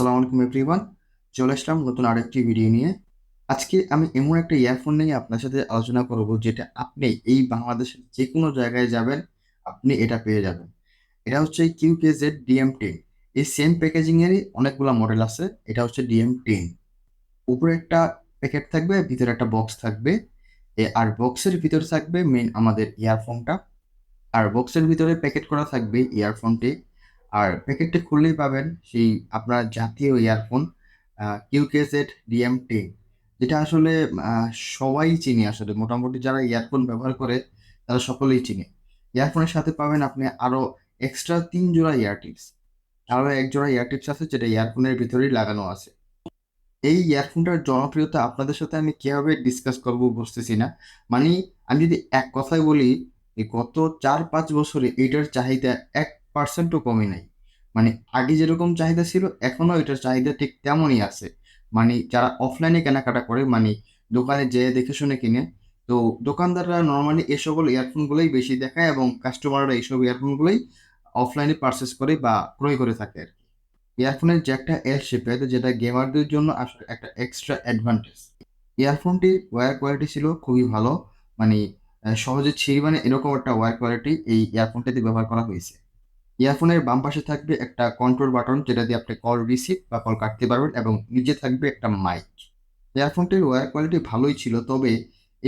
আসসালামু আলাইকুম এভরিওয়ান। চলে আসলাম নতুন আরেকটি ভিডিও নিয়ে। আজকে আমি এমন একটা ইয়ারফোন নিয়ে আপনার সাথে আলোচনা করব যেটা আপনি এই বাংলাদেশের যে কোনো জায়গায় যাবেন আপনি এটা পেয়ে যাবেন। এটা হচ্ছে QKZ DM-10। এই সেম প্যাকেজিং এরই অনেকগুলো মডেল আছে। এটা হচ্ছে DM-10। উপরে একটা প্যাকেট থাকবে, ভিতরে একটা বক্স থাকবে। আর বক্সের ভিতরে থাকবে মেইন আমাদের ইয়ারফোনটা। আর বক্সের ভিতরে প্যাকেট করা থাকবে ইয়ারফোনটি। আর প্যাকেটটি খুললেই পাবেন সেই আপনার জাতীয় ইয়ারফোন QKZ DM-10, যেটা আসলে আহ, সবাই চিনি। আসলে মোটামুটি যারা ইয়ারফোন ব্যবহার করে তারা সকলেই চিনে। ইয়ারফোনের সাথে পাবেন আপনি আরো এক্সট্রা 3 জোড়া ইয়ারটিপস। আরো 1 জোড়া ইয়ারটিপস আছে যেটা ইয়ারফোনের ভিতরেই লাগানো আছে। এই ইয়ারফোনটার জনপ্রিয়তা আপনাদের সাথে আমি কিভাবে ডিসকাস করব বুঝতেছি না। মানে আমি যদি এক কথায় বলি, এই গত 4-5 বছরে এটার চাহিদা 1%ও কমে নাই। মানে আগে যেরকম চাহিদা ছিল এখনো এটার চাহিদা ঠিক তেমনই আছে। মানে যারা অফলাইনে কেনাকাটা করে, মানে দোকানে যেয়ে দেখে শুনে কিনে, তো দোকানদাররা নর্মালি এই সকল ইয়ারফোনগুলোই বেশি দেখায় এবং কাস্টমাররা এইসব ইয়ারফোনগুলোই অফলাইনে পারচেস করে বা ক্রয় করে থাকে আর কি। ইয়ারফোনের জ্যাকটা এল শেপের, যেটা গেমারদের জন্য আসলে একটা এক্সট্রা অ্যাডভান্টেজ। ইয়ারফোনটির ওয়্যার কোয়ালিটি ছিল খুবই ভালো। মানে সহজে ছিঁড়বে না এরকম একটা ওয়্যার কোয়ালিটি এই ইয়ারফোনটাতে ব্যবহার করা হয়েছে। ইয়ারফোনের বাম পাশে থাকবে একটা কন্ট্রোল বাটন, যেটা দিয়ে আপনি কল রিসিভ বা কল কাটতে পারবেন, এবং নিচে থাকবে একটা মাইক। ইয়ারফোনটির ওয়্যার কোয়ালিটি ভালোই ছিল, তবে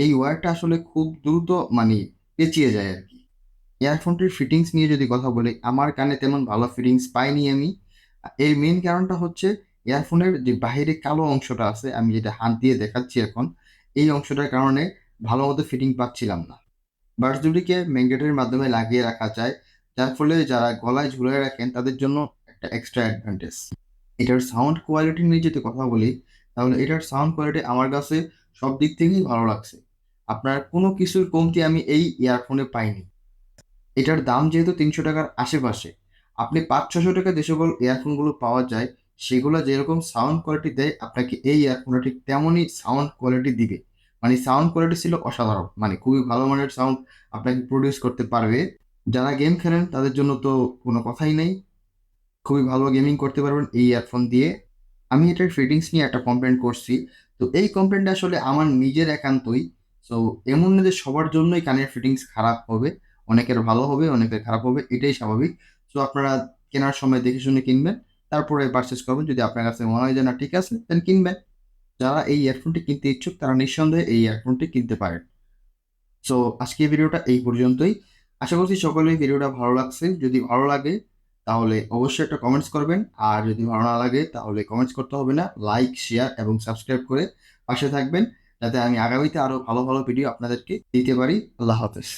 এই ওয়্যারটা আসলে খুব দ্রুত মানে পেঁচিয়ে যায় আর কি। ইয়ারফোনটির ফিটিংস নিয়ে যদি কথা বলি, আমার কানে তেমন ভালো ফিটিংস পাইনি আমি। এর মেইন কারণটা হচ্ছে ইয়ারফোনের যে বাহিরে কালো অংশটা আছে, আমি যেটা হাত দিয়ে দেখাচ্ছি এখন, এই অংশটার কারণে ভালো মতো ফিটিং পাচ্ছিলাম না। বাস দুটিকে ম্যাগনেটের মাধ্যমে লাগিয়ে রাখা যায়, যার ফলে যারা গলায় ঝুলিয়ে রাখেন তাদের জন্য একটা এক্সট্রা অ্যাডভান্টেজ। এটার সাউন্ড কোয়ালিটি নিয়ে যদি কথা বলি, তাহলে এটার সাউন্ড কোয়ালিটি আমার কাছে সব দিক থেকেই ভালো লাগছে। আপনার কোনো কিছুর কমতি আমি এই ইয়ারফোনে পাইনি। এটার দাম যেহেতু 300 টাকার আশেপাশে, আপনি 500-600 টাকা যে সকল ইয়ারফোনগুলো পাওয়া যায় সেগুলো যেরকম সাউন্ড কোয়ালিটি দেয়, আপনাকে এই ইয়ারফোনটা ঠিক তেমনই সাউন্ড কোয়ালিটি দিবে। মানে সাউন্ড কোয়ালিটি ছিল অসাধারণ, মানে খুবই ভালো মানের সাউন্ড আপনাকে প্রডিউস করতে পারবে। যারা গেম খেলেন তাদের জন্য তো কোনো কথাই নেই, খুবই ভালো গেমিং করতে পারবেন এই ইয়ারফোন দিয়ে। আমি এটার ফিটিংস নিয়ে একটা কমপ্লেন করছি। তো এই কমপ্লেনটা আসলে আমার নিজের একান্তই। সো এমন না যে সবার জন্যই কানের ফিটিংস খারাপ হবে। অনেকের ভালো হবে, অনেকের খারাপ হবে, এটাই স্বাভাবিক। সো আপনারা কেনার সময় দেখে শুনে কিনবেন, তারপরে পারচেস করবেন। যদি আপনার কাছে মনে হয় যে না ঠিক আছে, দেন কিনবেন। যারা এই ইয়ারফোনটি কিনতে ইচ্ছুক তারা নিঃসন্দেহে এই ইয়ারফোনটি কিনতে পারেন। সো আজকের ভিডিওটা এই পর্যন্তই। আশা করছি সকলেই ভিডিওটা ভালো লাগছে। যদি ভালো লাগে তাহলে অবশ্যই একটা কমেন্টস করবেন, আর যদি ভালো না লাগে তাহলে কমেন্টস করতে হবে না, লাইক, শেয়ার এবং সাবস্ক্রাইব করে পাশে থাকবেন, যাতে আমি আগামীতে আরো ভালো ভালো ভিডিও আপনাদেরকে দিতে পারি। আল্লাহ হাফেজ।